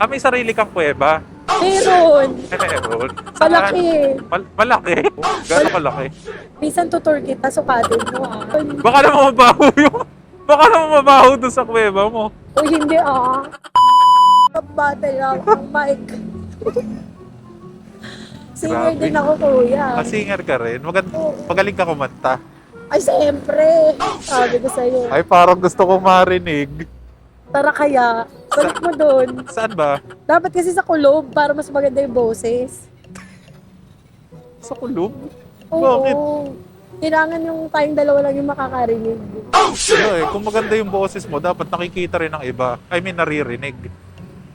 May sarili kang kuweba? Meron. Meron. Malaki. Malaki? Gano'ng kalaki? Minsan tutur kita, sukatin mo ah. Baka naman mabaho yung... Baka naman mabaho doon sa kuweba mo. O hindi ah. Battle lang ang mic. Singer Grabe. din ako, kuya. Singer ka rin? Magaling ka kumanta? Ay, siyempre. Sabi ko sa'yo. Ay, parang gusto kong marinig. Tara kaya, balik mo doon. Saan ba? Dapat kasi sa kulob para mas maganda yung boses. Sa kulub? Oo. Bakit? Kailangan yung tayong dalawa lang yung makakarinig. Kung maganda yung boses mo, dapat nakikita rin ng iba. I mean, naririnig.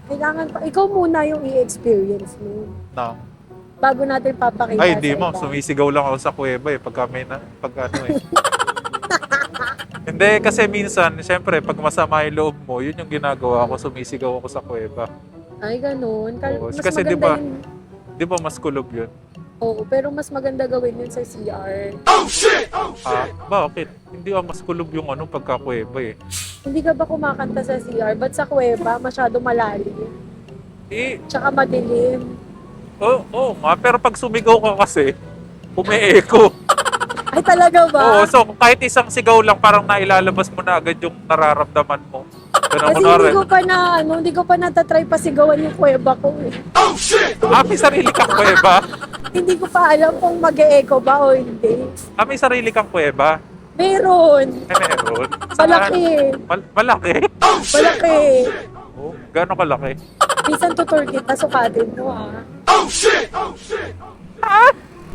Kailangan pa, ikaw muna yung i-experience mo. No. Bago natin papakita Ay, sa di mo. iba. Sumisigaw lang ako sa kuweba pagka may pag ano eh. Hindi, kasi minsan, siyempre, pag masama yung loob mo, yun yung ginagawa ko, sumisigaw ako sa kuweba. Ay, ganun. Oo, Mas kasi maganda diba, yun. Di ba mas kulob yun? Oo, pero mas maganda gawin yun sa CR. Bakit? Hindi ba mas kulob yung pagka kuweba eh? Hindi ka ba kumakanta sa CR? Ba't sa kuweba masyado malalim? Eh, Tsaka madilim. oo nga, pero pag sumigaw ka kasi, umi-echo. Ay, talaga ba? Oo, so kahit isang sigaw lang, parang nailalabas mo na agad yung nararamdaman mo. Kasi hindi ko pa natatry pasigawan yung kuweba ko eh. May sarili kang kuweba? Hindi ko pa alam kung mag-e-echo ba o hindi. May sarili kang kuweba? Meron. Meron. Malaki. Malaki? Malaki. Oh, gano'ng kalaki? Minsan tutur kita, sukatin mo ah.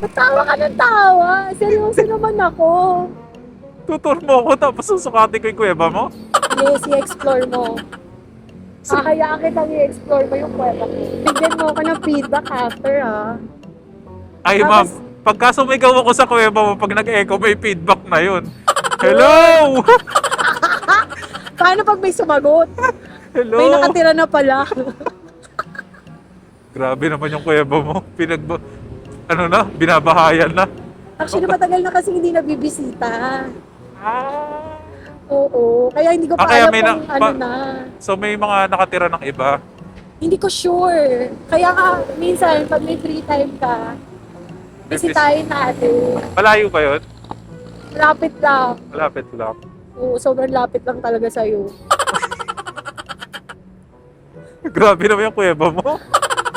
Matawa ka ng tawa. Seryoso naman ako. Tutur mo ako tapos susukatin ko yung kuweba mo? Yes, i-explore mo. Kakayaan kitang i-explore mo yung kuweba. Bigyan mo ako ng feedback after ah. Ay ma'am, Tapos- pagka sumigaw ako sa kuweba mo, pag nag-echo, may feedback na yun. Hello! Paano pag may sumagot? Hello! May nakatira na pala. Grabe naman yung kuweba mo. Binabahayan na. Actually, matagal na kasi hindi nabibisita. Ah. Oo. Kaya hindi ko pa Kaya alam may kung ano na. So may mga nakatira ng iba. Hindi ko sure. Kaya nga, minsan, pag may free time ka, bisitahin natin. Malayo ba yun? Lapit lang. Malapit lang. Oo, sobrang lapit lang talaga sa'yo. Grabe naman yung kuweba mo.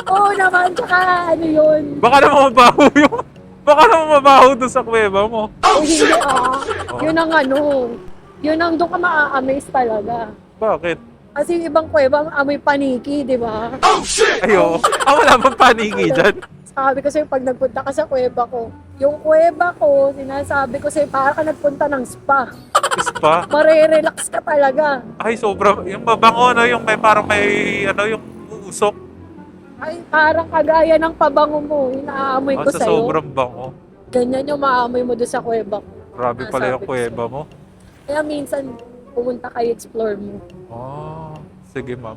Oo naman, tsaka ano yun. Baka naman mabaho doon sa kuweba mo. O hindi ah. Yun ang yun ang doon ka maa-amaze talaga. Bakit? Kasi yung ibang kuweba, amoy paniki, di ba? Ayo. Wala bang paniki dyan? Sabi ko sa'yo, pag nagpunta ka sa kuweba ko, yung kuweba ko, sinasabi ko sa'yo, para ka nagpunta ng spa. Spa? Marerelax ka talaga. Ay, sobra. Yung mabango, yung parang may, yung usok. Ay, parang kagaya ng pabango mo, yung naaamoy ko Sa sa'yo. sobrang bango. Ganyan yung maamoy mo doon sa kuweba ko. Grabe pala yung Sabi ko kuweba sa'yo. mo. Kaya minsan, pumunta kayo, explore mo. Sige ma'am.